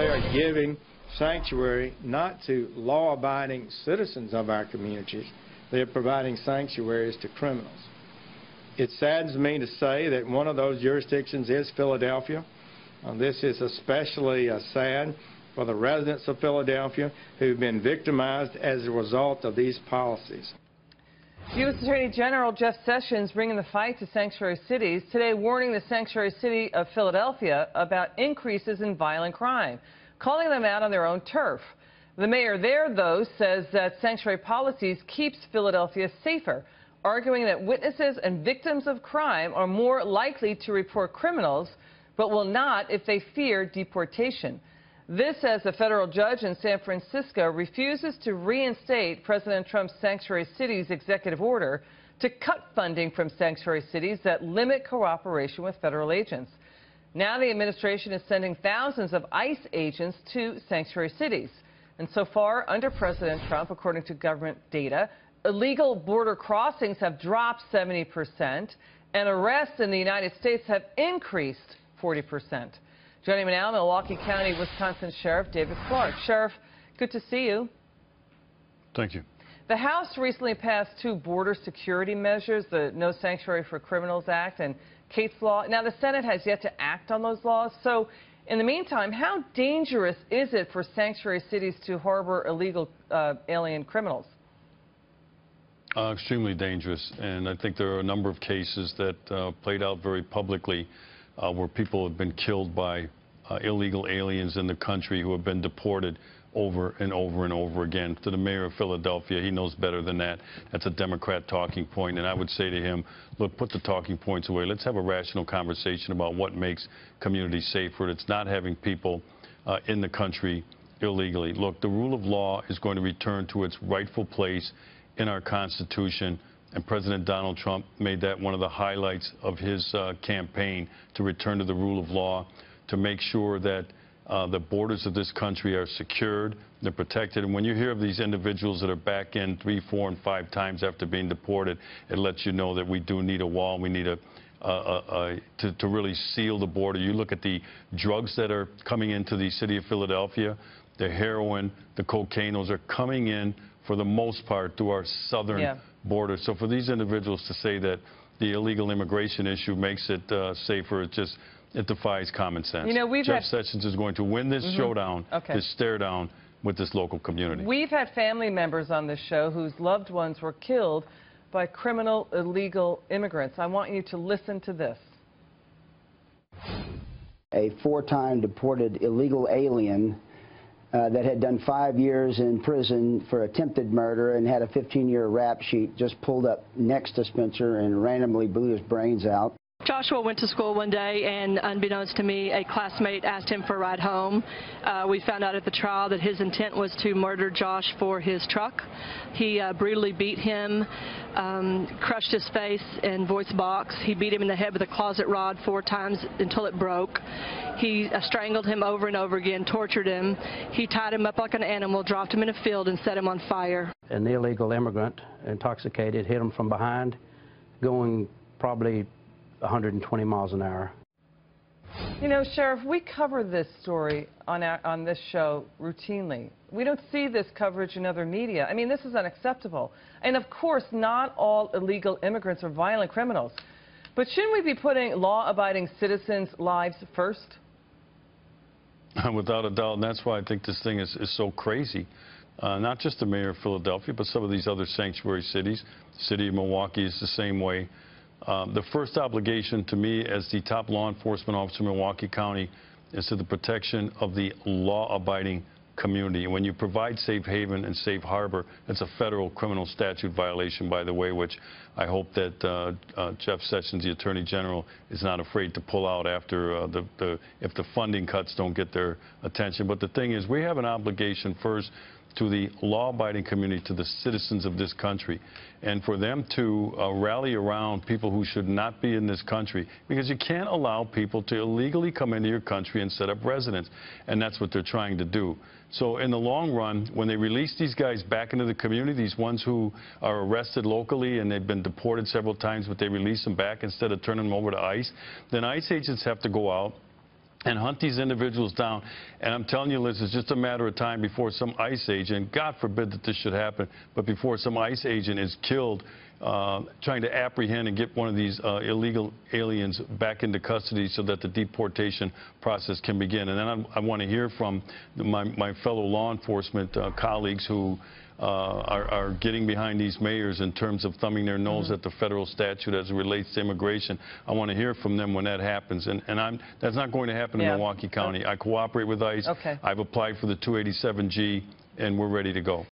They are giving sanctuary not to law-abiding citizens of our communities. They are providing sanctuaries to criminals. It saddens me to say that one of those jurisdictions is Philadelphia. This is especially sad for the residents of Philadelphia who've been victimized as a result of these policies. U.S. Attorney General Jeff Sessions bringing the fight to sanctuary cities, today warning the sanctuary city of Philadelphia about increases in violent crime, calling them out on their own turf. The mayor there, though, says that sanctuary policies keeps Philadelphia safer, arguing that witnesses and victims of crime are more likely to report criminals, but will not if they fear deportation. This as a federal judge in San Francisco refuses to reinstate President Trump's Sanctuary Cities executive order to cut funding from sanctuary cities that limit cooperation with federal agents. Now the administration is sending thousands of ICE agents to sanctuary cities. And so far, under President Trump, according to government data, illegal border crossings have dropped 70%, and arrests in the United States have increased 40%. Joining me now, Milwaukee County, Wisconsin Sheriff David Clarke. Sheriff, good to see you. Thank you. The House recently passed 2 border security measures, the No Sanctuary for Criminals Act and Cates Law. Now, the Senate has yet to act on those laws. So, in the meantime, how dangerous is it for sanctuary cities to harbor illegal alien criminals? Extremely dangerous. And I think there are a number of cases that played out very publicly where people have been killed by illegal aliens in the country who have been deported over and over and over again. To the mayor of Philadelphia, he knows better than that. That's a Democrat talking point, and I would say to him, look, put the talking points away. Let's have a rational conversation about what makes communities safer. It's not having people in the country illegally. Look, the rule of law is going to return to its rightful place in our Constitution, and President Donald Trump made that one of the highlights of his campaign, to return to the rule of law, to make sure that the borders of this country are secured, they're protected. And when you hear of these individuals that are back in 3, 4, and 5 times after being deported, it lets you know that we do need a wall. We need to really seal the border. You look at the drugs that are coming into the city of Philadelphia, the heroin, the cocaine, those are coming in for the most part through our southern border. So for these individuals to say that the illegal immigration issue makes it safer, it defies common sense. You know, Jeff Sessions is going to win this showdown, this stare down with this local community. We've had family members on this show whose loved ones were killed by criminal illegal immigrants. I want you to listen to this. A 4-time deported illegal alien that had done 5 years in prison for attempted murder and had a 15-year rap sheet just pulled up next to Spencer and randomly blew his brains out. Joshua went to school one day, and unbeknownst to me, a classmate asked him for a ride home. We found out at the trial that his intent was to murder Josh for his truck. He brutally beat him, crushed his face and voice box. He beat him in the head with a closet rod 4 times until it broke. He strangled him over and over again, tortured him. He tied him up like an animal, dropped him in a field, and set him on fire. An illegal immigrant, intoxicated, hit him from behind, going probably 120 miles an hour. You know, Sheriff, we cover this story on this show routinely. We don't see this coverage in other media. I mean, this is unacceptable. And of course, not all illegal immigrants are violent criminals. But shouldn't we be putting law-abiding citizens' lives first? Without a doubt, and that's why I think this thing is so crazy. Not just the mayor of Philadelphia, but some of these other sanctuary cities. The city of Milwaukee is the same way. The first obligation to me as the top law enforcement officer in Milwaukee County is to the protection of the law-abiding community. And when you provide safe haven and safe harbor, it's a federal criminal statute violation, by the way, which I hope that Jeff Sessions, the Attorney General, is not afraid to pull out after if the funding cuts don't get their attention. But the thing is, we have an obligation first to the law-abiding community, to the citizens of this country, and for them to rally around people who should not be in this country, because you can't allow people to illegally come into your country and set up residence, and that's what they're trying to do. So in the long run, when they release these guys back into the community, these ones who are arrested locally and they've been deported several times, but they release them back instead of turning them over to ICE, then ICE agents have to go out and hunt these individuals down. And I'm telling you, Liz, it's just a matter of time before some ICE agent, God forbid that this should happen, but before some ICE agent is killed trying to apprehend and get one of these illegal aliens back into custody so that the deportation process can begin. And then I want to hear from my fellow law enforcement colleagues who are getting behind these mayors in terms of thumbing their nose at the federal statute as it relates to immigration. I want to hear from them when that happens. And that's not going to happen in Milwaukee County. I cooperate with ICE. Okay. I've applied for the 287G, and we're ready to go.